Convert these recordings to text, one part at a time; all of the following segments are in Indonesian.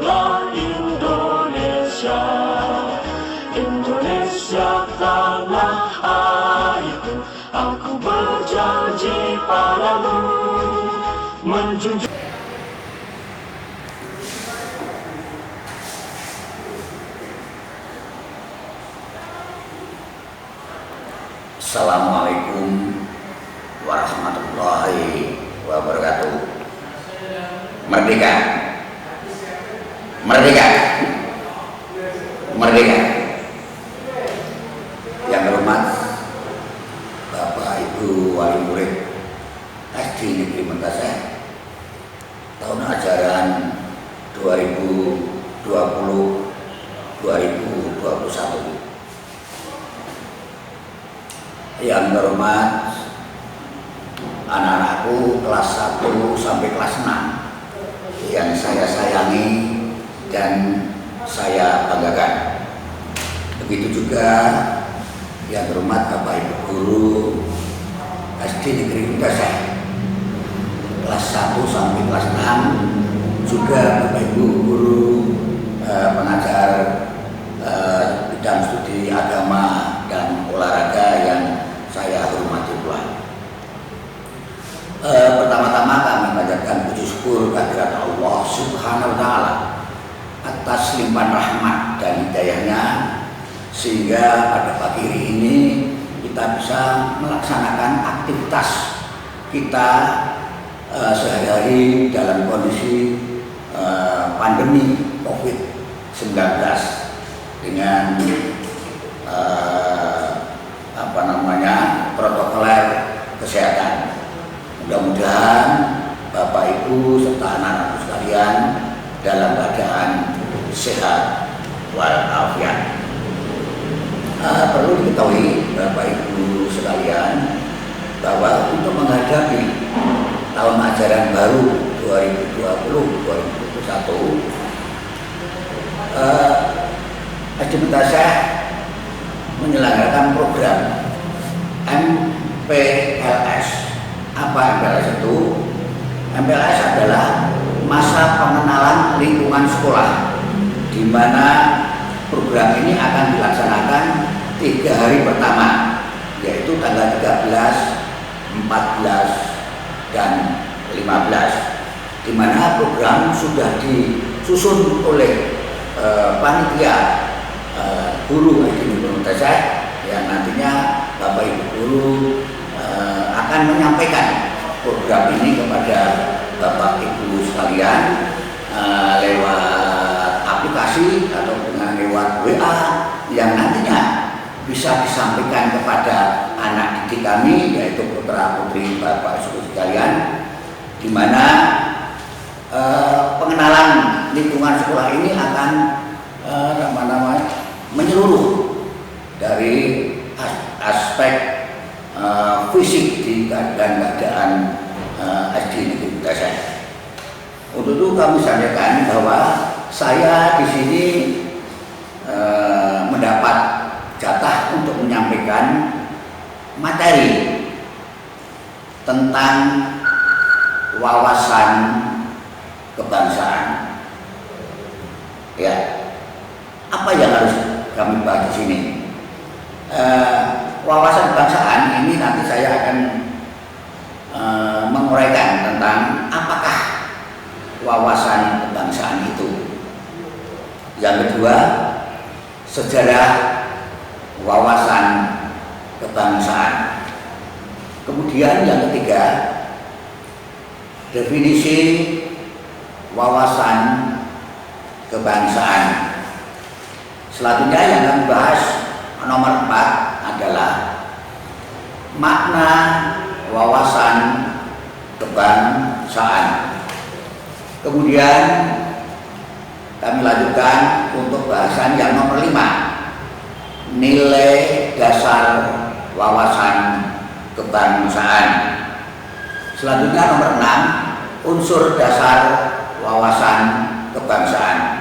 Inilah Indonesia, Indonesia tanah airku. Aku berjanji padamu menjunjung. Assalamualaikum warahmatullahi wabarakatuh. Merdeka, merdeka, merdeka. Yang terhormat Bapak Ibu Wali Murid SD Negeri Mentaseh, tahun ajaran 2020-2021. Yang terhormat anak-anakku kelas 1 sampai kelas 6 yang saya sayangi dan saya banggakan. Begitu juga yang terhormat Bapak Ibu Guru SD Negeri Mentaseh kelas 1 sampai kelas 6, juga Bapak Ibu Guru pengajar bidang studi agama dan olahraga yang saya hormati pula. Pertama-tama kami panjatkan puji syukur kehadirat Allah Subhanahu wa Ta'ala atas limpahan rahmat dan hidayahnya, sehingga pada pagi hari ini kita bisa melaksanakan aktivitas kita sehari-hari dalam kondisi pandemi COVID-19 dengan protokoler kesehatan. Mudah-mudahan Bapak Ibu serta anak-anakku sekalian dalam keadaan sehat walafiat. Perlu diketahui Bapak Ibu sekalian bahwa untuk menghadapi tahun ajaran baru 2020-2021, SD Mentaseh menyelenggarakan program MPLS. Apa MPLS itu? MPLS adalah masa pengenalan lingkungan sekolah, di mana program ini akan dilaksanakan 3 hari pertama, yaitu tanggal 13, 14, dan 15, di mana program sudah disusun oleh panitia guru SD Negeri Mentaseh, yang nantinya Bapak Ibu guru akan menyampaikan program ini kepada Bapak Ibu sekalian lewat aplikasi atau dengan lewat WA, yang nantinya bisa disampaikan kepada anak didik kami, yaitu putra putri Bapak Ibu sekalian, di mana pengenalan lingkungan sekolah ini akan menyeluruh dari aspek fisik dan keadaan SD Negeri Mentaseh. Untuk itu kami sampaikan bahwa saya di sini mendapat jatah untuk menyampaikan materi tentang wawasan kebangsaan. Ya, apa yang harus kami bahas di sini? Wawasan kebangsaan ini nanti saya akan menguraikan tentang apakah wawasan kebangsaan itu. Yang kedua, sejarah wawasan kebangsaan. Kemudian yang ketiga, definisi wawasan kebangsaan. Selanjutnya yang kami bahas nomor 4 adalah makna wawasan kebangsaan. Kemudian kami lanjutkan untuk bahasan yang nomor 5, nilai dasar wawasan kebangsaan. Selanjutnya nomor 6, unsur dasar wawasan kebangsaan.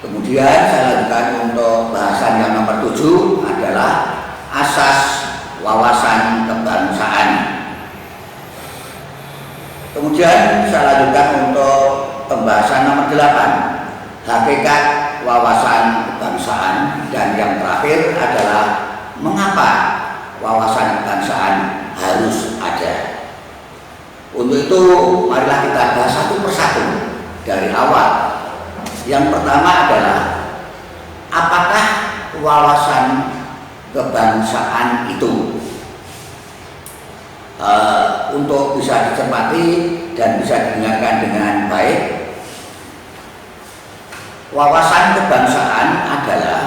Kemudian saya lanjutkan untuk bahasan yang nomor 7 adalah asas wawasan kebangsaan. Kemudian saya lanjutkan untuk pembahasan nomor 8, hakikat wawasan kebangsaan, dan yang terakhir adalah mengapa wawasan kebangsaan harus ada. Untuk itu marilah kita bahas satu persatu dari awal. Yang pertama adalah apakah wawasan kebangsaan itu? Untuk bisa dicermati dan bisa didengarkan dengan baik, wawasan kebangsaan adalah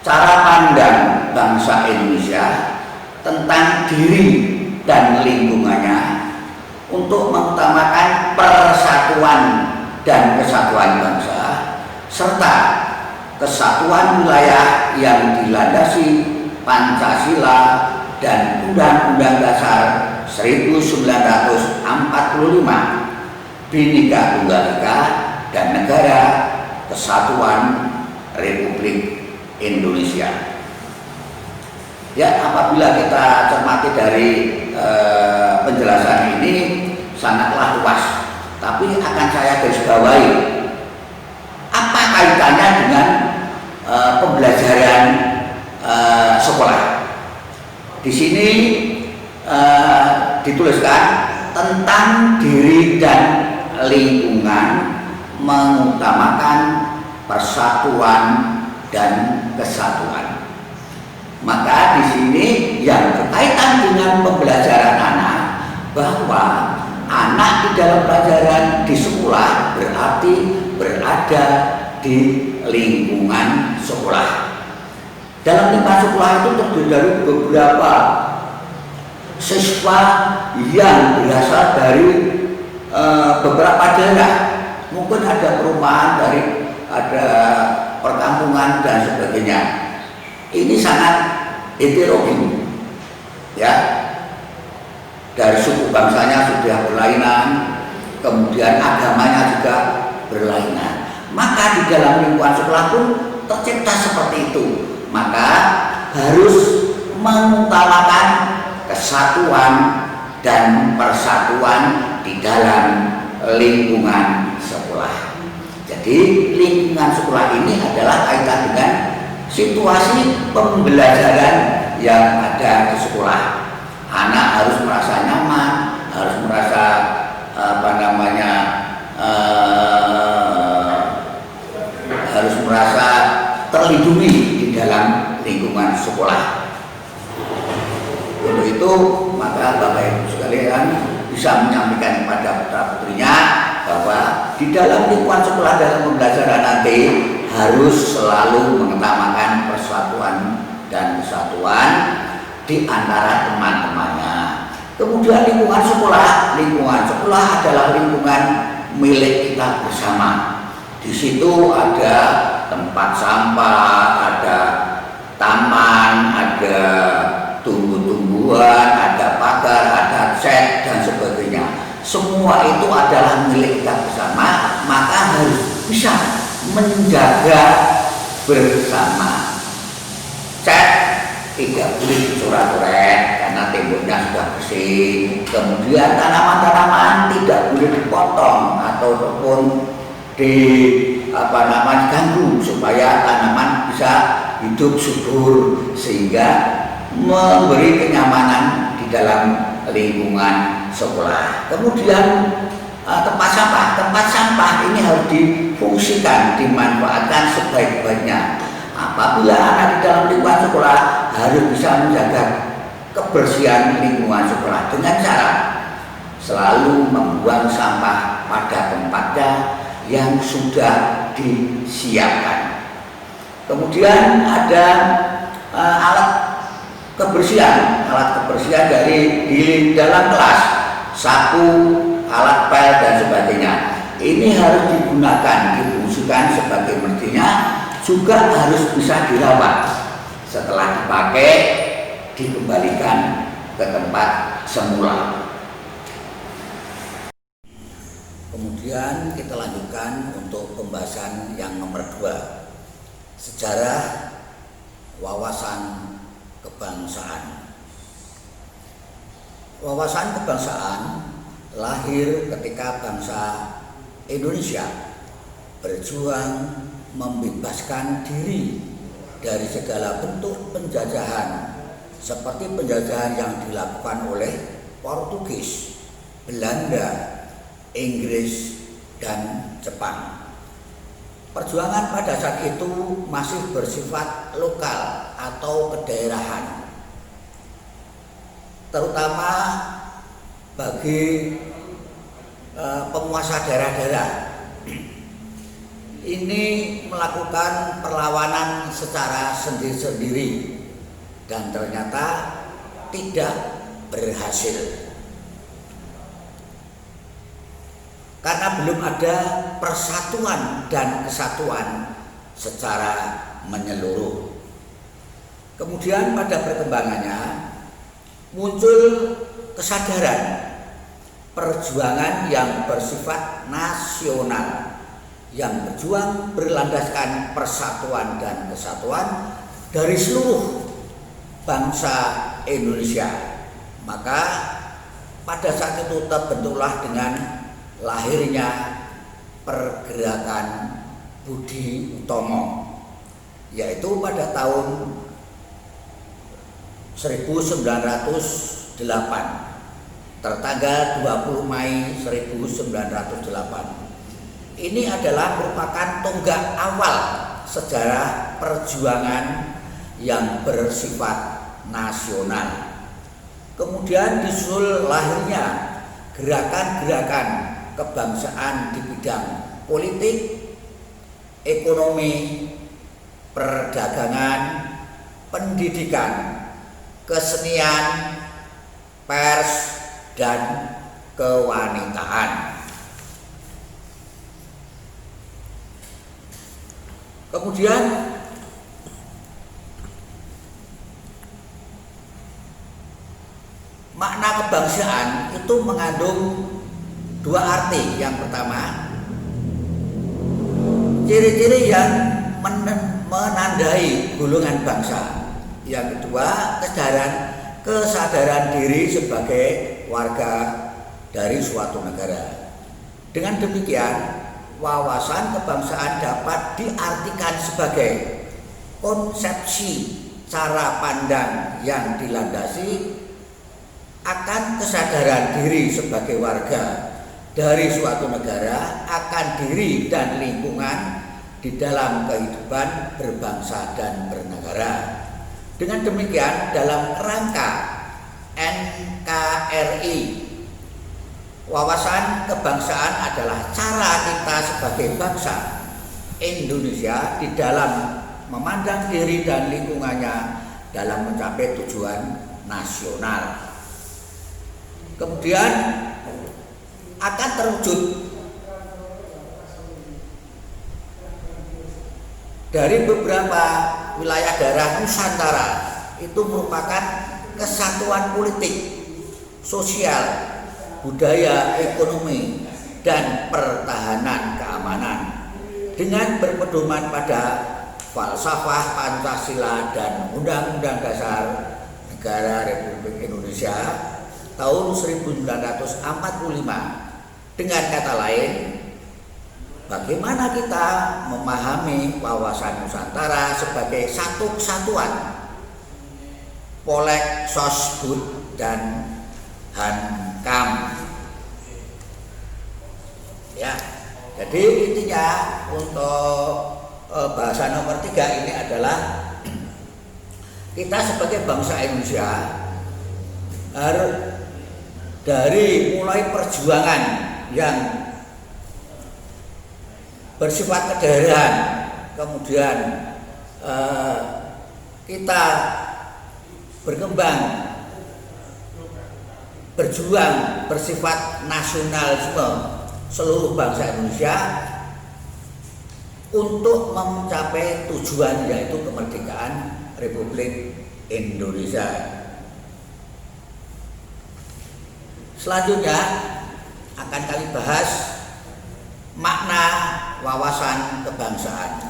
cara pandang bangsa Indonesia tentang diri dan lingkungannya untuk mengutamakan persatuan dan kesatuan bangsa serta kesatuan wilayah yang dilandasi Pancasila dan Undang-Undang Dasar 1945, Bhinneka Tunggal Ika, dan Negara Kesatuan Republik Indonesia. Ya, apabila kita cermati dari penjelasan ini sangatlah luas, tapi akan saya garis bawahi apa kaitannya dengan pembelajaran sekolah. Di sini dituliskan tentang diri dan lingkungan, mengutamakan persatuan dan kesatuan. Maka di sini yang berkaitan dengan pembelajaran anak, bahwa anak di dalam pelajaran di sekolah berarti berada di lingkungan sekolah. Dalam lingkungan sekolah itu terdiri dari beberapa siswa yang berasal dari beberapa daerah. Mungkin ada perumahan, ada perkampungan dan sebagainya. Ini sangat heterogen, ya. Dari suku bangsanya sudah berlainan, kemudian agamanya juga berlainan. Maka di dalam lingkungan sekolah pun tercipta seperti itu. Maka harus mengutamakan kesatuan dan persatuan di dalam lingkungan sekolah. Jadi lingkungan sekolah ini adalah kaitan dengan situasi pembelajaran yang ada di sekolah. Anak harus merasa nyaman, harus merasa harus merasa terlindungi di dalam lingkungan sekolah. Untuk itu maka Bapak Ibu sekalian bisa menyampaikan kepada putra-putrinya bahwa di dalam lingkungan sekolah dalam pembelajaran nanti harus selalu mengutamakan persatuan dan kesatuan di antara teman-temannya. Kemudian lingkungan sekolah adalah lingkungan milik kita bersama. Di situ ada tempat sampah, ada taman, ada tumbuh-tumbuhan, ada pagar, ada cat dan sebagainya. Semua itu adalah milik kita bersama, maka harus bisa menjaga bersama. Cat tidak boleh dicoret-coret karena temboknya sudah bersih. Kemudian tanaman-tanaman tidak boleh dipotong ataupun diganggu supaya tanaman bisa hidup subur sehingga memberi kenyamanan di dalam lingkungan sekolah. Kemudian tempat sampah ini harus difungsikan, dimanfaatkan sebaik-baiknya. Apabila anak di dalam lingkungan sekolah harus bisa menjaga kebersihan lingkungan sekolah dengan cara selalu membuang sampah pada tempatnya yang sudah disiapkan. Kemudian ada alat kebersihan dari di dalam kelas, sapu, alat pel dan sebagainya. Ini harus digunakan, difungsikan sebagai mestinya, juga harus bisa dirawat. Setelah dipakai, dikembalikan ke tempat semula. Kemudian kita lanjutkan untuk pembahasan yang nomor 2, sejarah wawasan kebangsaan. Wawasan kebangsaan lahir ketika bangsa Indonesia berjuang membebaskan diri dari segala bentuk penjajahan seperti penjajahan yang dilakukan oleh Portugis, Belanda, Inggris, dan Jepang. Perjuangan pada saat itu masih bersifat lokal atau kedaerahan, terutama bagi penguasa daerah-daerah. Ini melakukan perlawanan secara sendiri-sendiri dan ternyata tidak berhasil karena belum ada persatuan dan kesatuan secara menyeluruh. Kemudian pada perkembangannya muncul kesadaran perjuangan yang bersifat nasional, yang berjuang berlandaskan persatuan dan kesatuan dari seluruh bangsa Indonesia. Maka pada saat itu terbentuklah dengan lahirnya pergerakan Budi Utomo, yaitu pada tahun 1908, tertanggal 20 Mei 1908. Ini adalah merupakan tonggak awal sejarah perjuangan yang bersifat nasional. Kemudian disusul lahirnya gerakan-gerakan kebangsaan di bidang politik, ekonomi, perdagangan, pendidikan, kesenian, pers, dan kewanitaan. Kemudian makna kebangsaan itu mengandung dua arti. Yang pertama, ciri-ciri yang menandai golongan bangsa. Yang kedua, kesadaran diri sebagai warga dari suatu negara. Dengan demikian, wawasan kebangsaan dapat diartikan sebagai konsepsi cara pandang yang dilandasi akan kesadaran diri sebagai warga dari suatu negara, akan diri dan lingkungan di dalam kehidupan berbangsa dan bernegara. Dengan demikian, dalam kerangka NKRI, wawasan kebangsaan adalah cara kita sebagai bangsa Indonesia di dalam memandang diri dan lingkungannya dalam mencapai tujuan nasional. Kemudian akan terwujud dari beberapa wilayah daerah Nusantara. Itu merupakan kesatuan politik, sosial, budaya, ekonomi, dan pertahanan keamanan dengan berpedoman pada falsafah Pancasila dan Undang-Undang Dasar Negara Republik Indonesia tahun 1945. Dengan kata lain, bagaimana kita memahami wawasan Nusantara sebagai satu kesatuan, Polek, Sosbud, dan Hankam. Ya, jadi intinya untuk bahasa nomor 3 ini adalah kita sebagai bangsa Indonesia harus dari mulai perjuangan yang bersifat kedaerahan, kemudian kita berkembang berjuang bersifat nasionalisme seluruh bangsa Indonesia untuk mencapai tujuan, yaitu kemerdekaan Republik Indonesia. Selanjutnya akan kami bahas makna wawasan kebangsaan.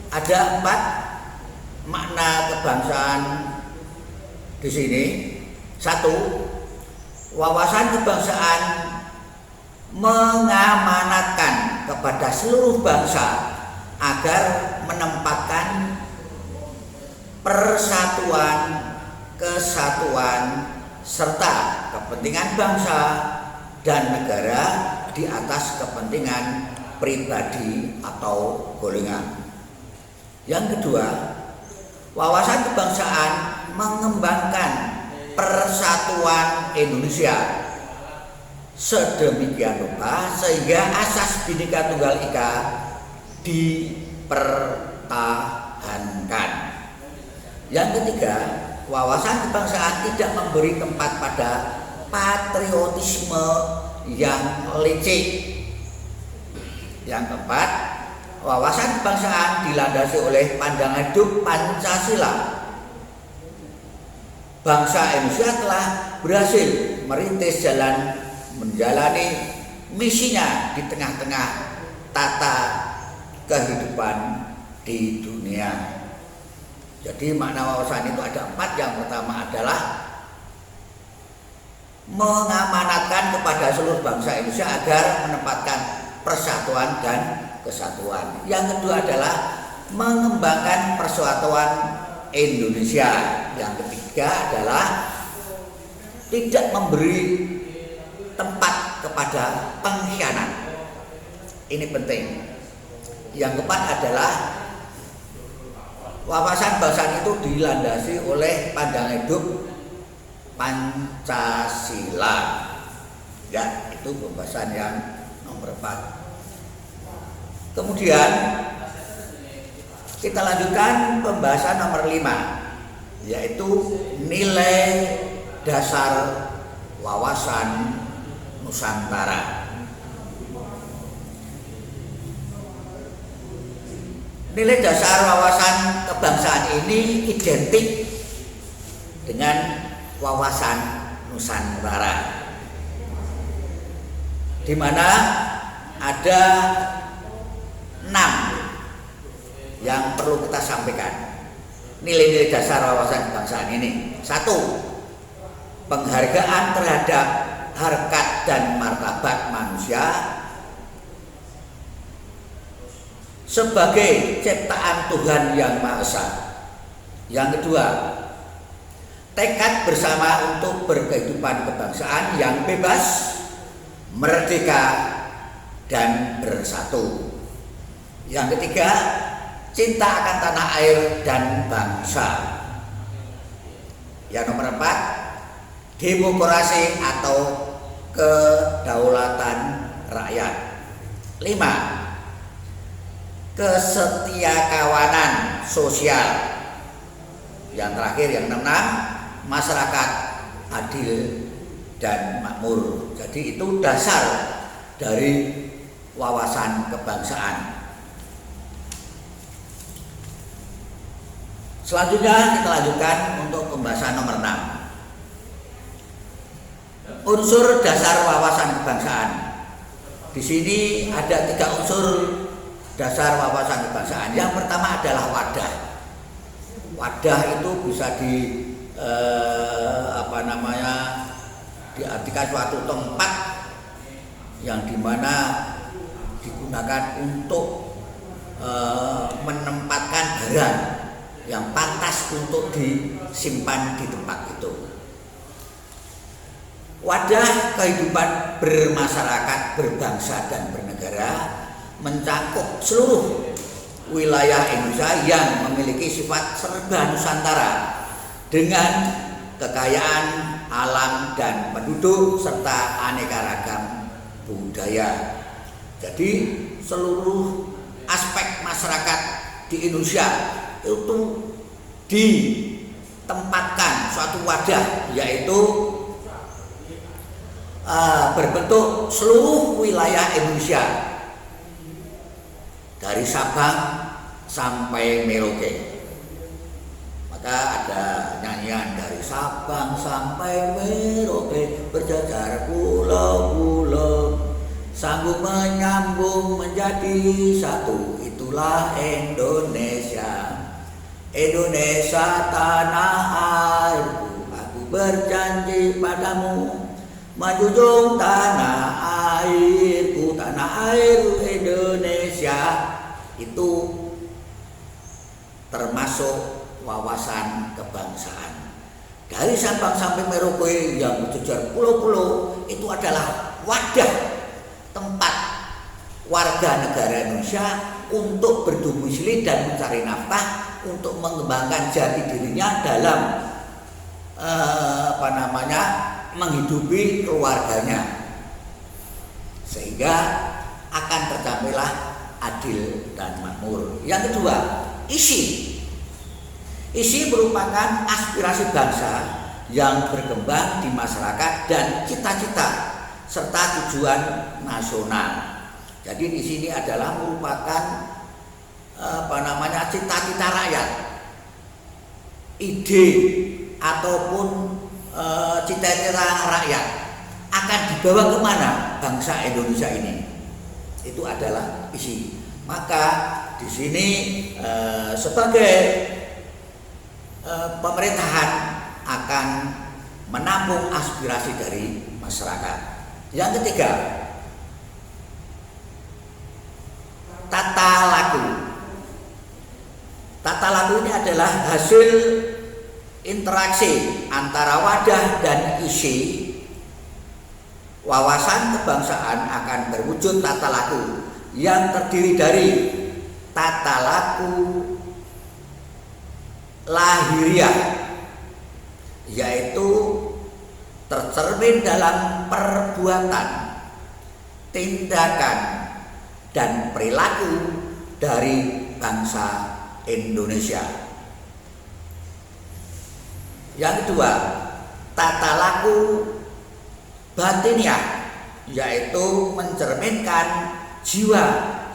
Ada 4 makna kebangsaan di sini. 1. Wawasan kebangsaan mengamanatkan kepada seluruh bangsa agar menempatkan persatuan, kesatuan, serta kepentingan bangsa dan negara di atas kepentingan pribadi atau golongan. Yang kedua, wawasan kebangsaan mengembangkan persatuan Indonesia sedemikian rupa sehingga asas Bhinneka Tunggal Ika dipertahankan. Yang ketiga, wawasan kebangsaan tidak memberi tempat pada patriotisme yang licik. Yang keempat, wawasan kebangsaan dilandasi oleh pandangan hidup Pancasila. Bangsa Indonesia telah berhasil merintis jalan menjalani misinya di tengah-tengah tata kehidupan di dunia. Jadi makna wawasan itu ada 4. Yang pertama adalah mengamanatkan kepada seluruh bangsa Indonesia agar menempatkan persatuan dan kesatuan. Yang kedua adalah mengembangkan persatuan Indonesia. Yang ketiga adalah tidak memberi tempat kepada pengkhianat. Ini penting. Yang keempat adalah wawasan kebangsaan itu dilandasi oleh pandangan hidup Pancasila. Ya, itu pembahasan yang nomor 4. Kemudian kita lanjutkan pembahasan nomor 5, yaitu nilai dasar wawasan Nusantara. Nilai dasar wawasan kebangsaan ini identik dengan wawasan Nusantara, di mana ada 6 yang perlu kita sampaikan. Nilai-nilai dasar wawasan kebangsaan ini: 1. Penghargaan terhadap harkat dan martabat manusia sebagai ciptaan Tuhan Yang Maha Esa. Yang kedua, tekad bersama untuk berkehidupan kebangsaan yang bebas, merdeka, dan bersatu. Yang ketiga, cinta akan tanah air dan bangsa. Yang nomor 4, demokrasi atau kedaulatan rakyat. 5. Kesetiakawanan sosial. Yang terakhir, yang 6, masyarakat adil dan makmur. Jadi itu dasar dari wawasan kebangsaan. Selanjutnya kita lanjutkan untuk pembahasan nomor 6. Unsur dasar wawasan kebangsaan. Di sini ada 3 unsur dasar wawasan kebangsaan. Yang pertama adalah wadah. Wadah itu bisa diartikan suatu tempat yang dimana digunakan untuk menempatkan barang yang pantas untuk disimpan di tempat itu. Wadah kehidupan bermasyarakat, berbangsa, dan bernegara mencakup seluruh wilayah Indonesia yang memiliki sifat serba Nusantara dengan kekayaan alam dan penduduk serta aneka ragam budaya. Jadi seluruh aspek masyarakat di Indonesia itu ditempatkan suatu wadah, yaitu berbentuk seluruh wilayah Indonesia dari Sabang sampai Merauke. Maka ada nyanyian dari Sabang sampai Merauke, berjajar pulau-pulau, sanggup menyambung menjadi satu. Itulah Indonesia, Indonesia tanah airku. Aku berjanji padamu menjunjung tanah air itu termasuk wawasan kebangsaan. Dari Sabang sampai Merauke yang berjejer pulau-pulau itu adalah wadah tempat warga negara Indonesia untuk berdomisili dan mencari nafkah untuk mengembangkan jati dirinya dalam menghidupi keluarganya, sehingga akan tercapailah adil dan makmur. Yang kedua, isi merupakan aspirasi bangsa yang berkembang di masyarakat dan cita-cita serta tujuan nasional. Jadi di sini adalah merupakan cita-cita rakyat, ide ataupun cita-cita rakyat akan dibawa kemana bangsa Indonesia ini. Itu adalah isi. Maka di sini sebagai pemerintahan akan menampung aspirasi dari masyarakat. Yang ketiga, tata laku. Tata laku ini adalah hasil interaksi antara wadah dan isi. Wawasan kebangsaan akan berwujud tata laku yang terdiri dari tata laku lahiriah, yaitu tercermin dalam perbuatan, tindakan, dan perilaku dari bangsa Indonesia. Yang kedua, tata laku batiniah, yaitu mencerminkan jiwa,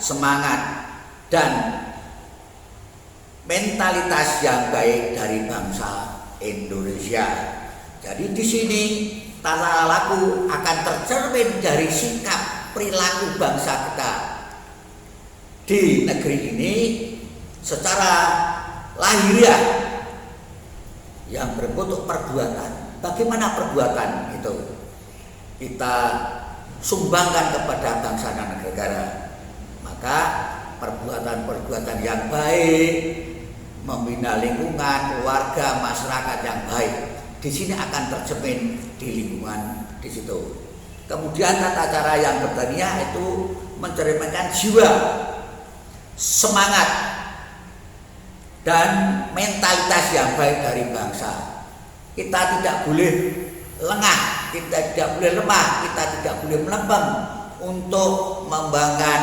semangat, dan mentalitas yang baik dari bangsa Indonesia. Jadi di sini tata laku akan tercermin dari sikap perilaku bangsa kita di negeri ini secara lahiriah yang berbentuk perbuatan. Bagaimana perbuatan itu kita sumbangkan kepada bangsa dan negara? Maka perbuatan-perbuatan yang baik, membina lingkungan, keluarga, masyarakat yang baik, di sini akan tercermin di lingkungan di situ. Kemudian tata cara yang bertaniah itu mencerminkan jiwa, semangat, dan mentalitas yang baik dari bangsa. Kita tidak boleh lengah, kita tidak boleh lemah, kita tidak boleh melempem untuk membangun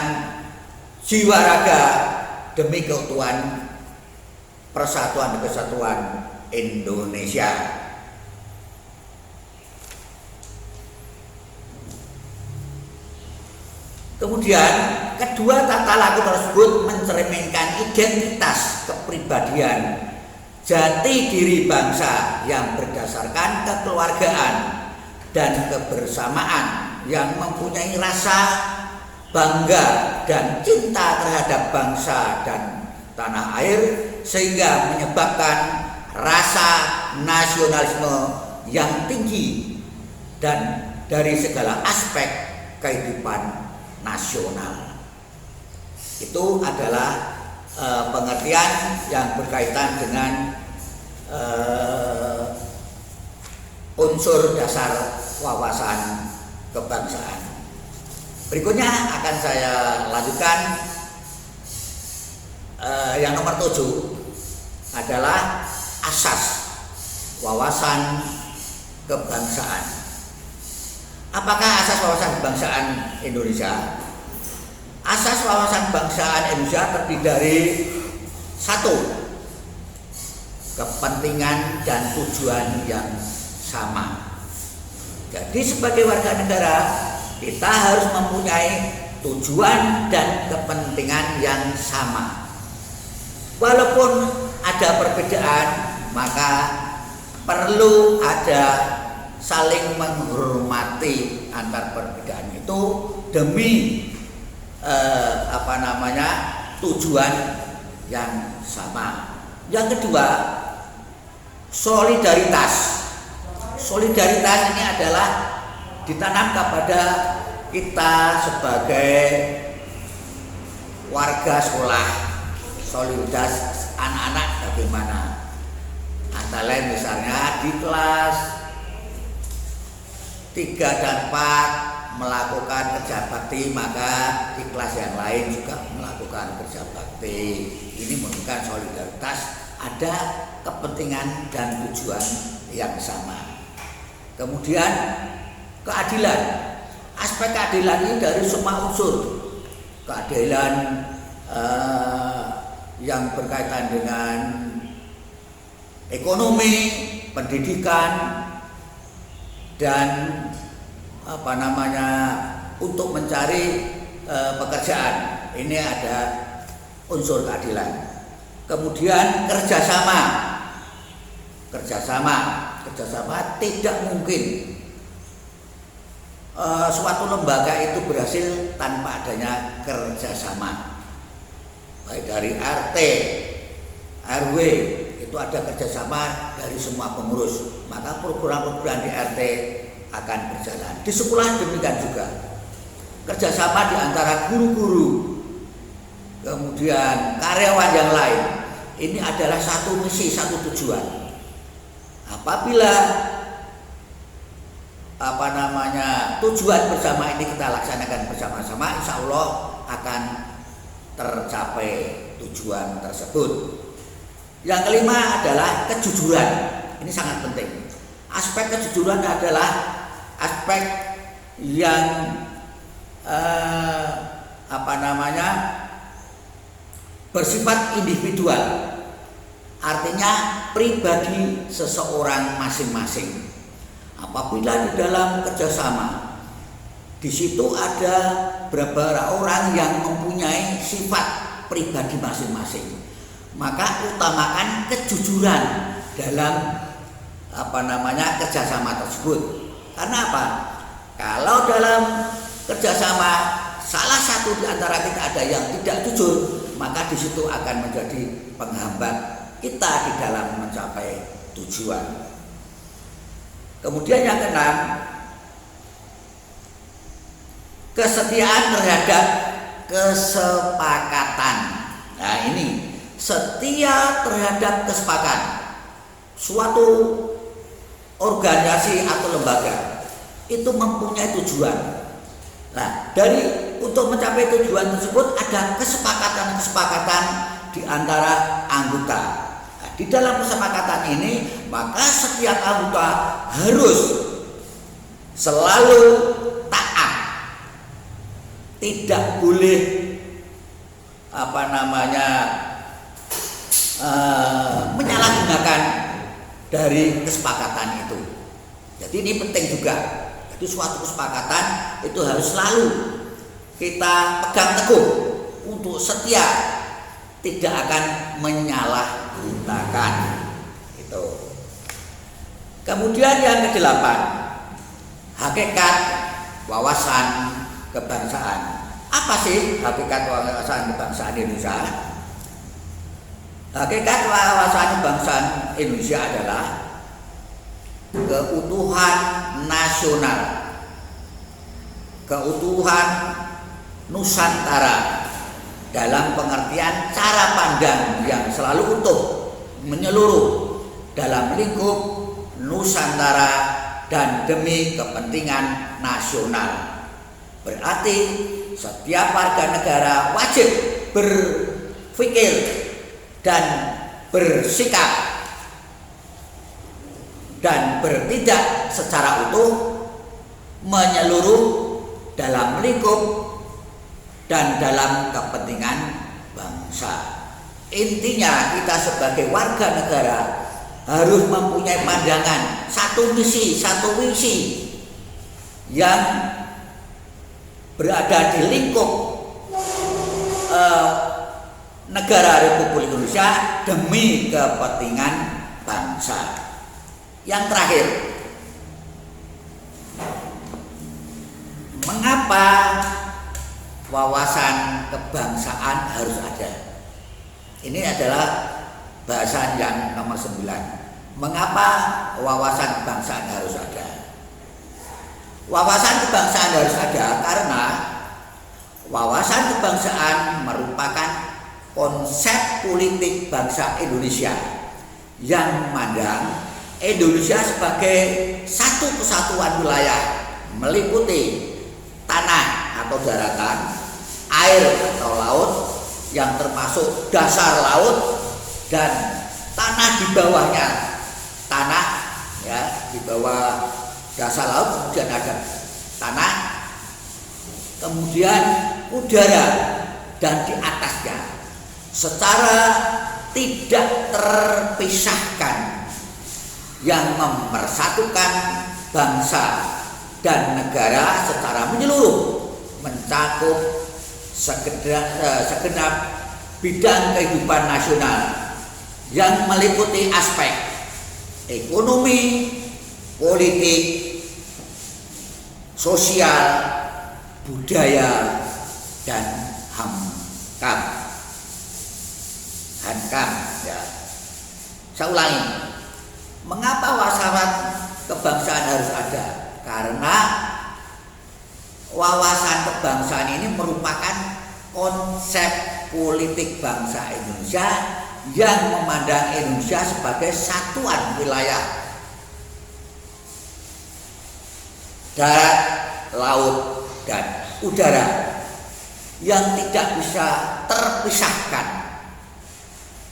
jiwa raga demi keutuhan persatuan dan kesatuan Indonesia. Kemudian kedua tata laku tersebut mencerminkan identitas kepribadian, jati diri bangsa yang berdasarkan kekeluargaan dan kebersamaan, yang mempunyai rasa bangga dan cinta terhadap bangsa dan tanah air, sehingga menyebabkan rasa nasionalisme yang tinggi dan dari segala aspek kehidupan nasional. Itu adalah pengertian yang berkaitan dengan unsur dasar wawasan kebangsaan. Berikutnya akan saya lanjutkan. Yang nomor 7 adalah asas wawasan kebangsaan. Apakah asas wawasan kebangsaan Indonesia? Asas wawasan kebangsaan Indonesia terdiri dari 1. Kepentingan dan tujuan yang sama. Jadi sebagai warga negara kita harus mempunyai tujuan dan kepentingan yang sama. Walaupun ada perbedaan, maka perlu ada saling menghormati antar perbedaan itu demi tujuan yang sama. Yang kedua, solidaritas. Solidaritas ini adalah ditanam kepada kita sebagai warga sekolah, solidaritas anak-anak bagaimana. Antara lain misalnya di kelas 3 dan 4 melakukan kerja bakti, maka di kelas yang lain juga melakukan kerja bakti. Ini menunjukkan solidaritas, ada kepentingan dan tujuan yang sama. Kemudian keadilan, aspek keadilan ini dari semua unsur. Keadilan yang berkaitan dengan ekonomi, pendidikan, dan untuk mencari pekerjaan. Ini ada unsur keadilan. Kemudian kerjasama tidak mungkin suatu lembaga itu berhasil tanpa adanya kerjasama. Baik dari RT, RW itu ada kerjasama dari semua pengurus, maka program-program di RT akan berjalan. Di sekolah demikian juga, kerjasama di antara guru-guru, kemudian karyawan yang lain. Ini adalah satu misi, satu tujuan. Apabila tujuan bersama ini kita laksanakan bersama-sama, insya Allah akan tercapai tujuan tersebut. Yang kelima adalah kejujuran. Ini sangat penting. Aspek kejujuran adalah aspek yang bersifat individual. Artinya pribadi seseorang masing-masing. Apabila di dalam kerjasama, di situ ada beberapa orang yang mempunyai sifat pribadi masing-masing, maka utamakan kejujuran dalam kerjasama tersebut. Karena apa? Kalau dalam kerjasama salah satu di antara kita ada yang tidak jujur, maka di situ akan menjadi penghambat kita di dalam mencapai tujuan. Kemudian yang keenam, kesetiaan terhadap kesepakatan. Nah ini, setia terhadap kesepakatan. Suatu organisasi atau lembaga itu mempunyai tujuan. Nah, untuk mencapai tujuan tersebut ada kesepakatan di antara anggota. Nah, di dalam kesepakatan ini, maka setiap anggota harus selalu taat. Tidak boleh menyalahgunakan dari kesepakatan itu. Jadi ini penting juga. Jadi suatu kesepakatan itu harus selalu kita pegang teguh untuk setia, tidak akan menyalahgunakan. Itu. Kemudian yang kedelapan, hakikat wawasan kebangsaan. Apa sih hakikat wawasan kebangsaan Indonesia? Hakikat wawasan kebangsaan Indonesia adalah keutuhan nasional, keutuhan Nusantara dalam pengertian cara pandang yang selalu utuh, menyeluruh dalam lingkup Nusantara dan demi kepentingan nasional. Berarti setiap warga negara wajib berpikir dan bersikap dan bertindak secara utuh, menyeluruh dalam lingkup dan dalam kepentingan bangsa. Intinya kita sebagai warga negara harus mempunyai pandangan, satu misi, satu visi yang berada di lingkup negara Republik Indonesia demi kepentingan bangsa. Yang terakhir, mengapa wawasan kebangsaan harus ada? Ini adalah bahasan yang nomor 9. Mengapa wawasan kebangsaan harus ada? Wawasan kebangsaan harus ada karena wawasan kebangsaan kebangsaan merupakan konsep politik bangsa Indonesia yang memandang Indonesia sebagai satu kesatuan wilayah meliputi tanah atau daratan, air atau laut yang termasuk dasar laut dan tanah di bawahnya. Tanah ya, di bawah dasar laut kemudian ada tanah, kemudian udara dan di atasnya secara tidak terpisahkan yang mempersatukan bangsa dan negara secara menyeluruh, mencakup segenap bidang kehidupan nasional yang meliputi aspek ekonomi, politik, sosial, budaya, dan hankam ya. Saya ulangi, mengapa wawasan kebangsaan harus ada? Karena wawasan kebangsaan ini merupakan konsep politik bangsa Indonesia yang memandang Indonesia sebagai satuan wilayah darat, laut, dan udara yang tidak bisa terpisahkan.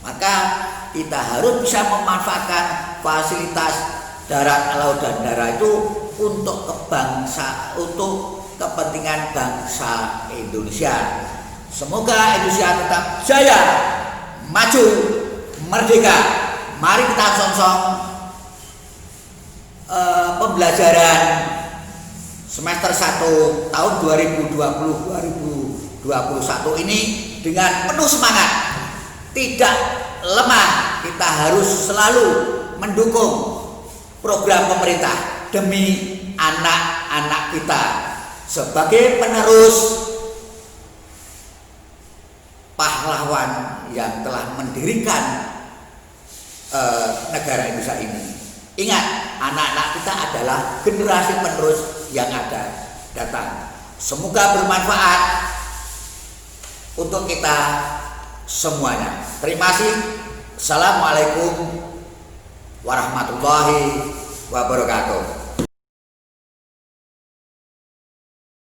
Maka kita harus bisa memanfaatkan fasilitas darat, laut, dan udara itu untuk untuk kepentingan bangsa Indonesia. Semoga Indonesia tetap jaya, maju, merdeka. Mari kita song-song pembelajaran semester 1 tahun 2020-2021 ini dengan penuh semangat, tidak lemah. Kita harus selalu mendukung program pemerintah demi anak-anak kita sebagai penerus pahlawan yang telah mendirikan negara Indonesia ini. Ingat, anak-anak kita adalah generasi penerus yang akan datang. Semoga bermanfaat untuk kita semuanya. Terima kasih. Assalamualaikum warahmatullahi wabarakatuh.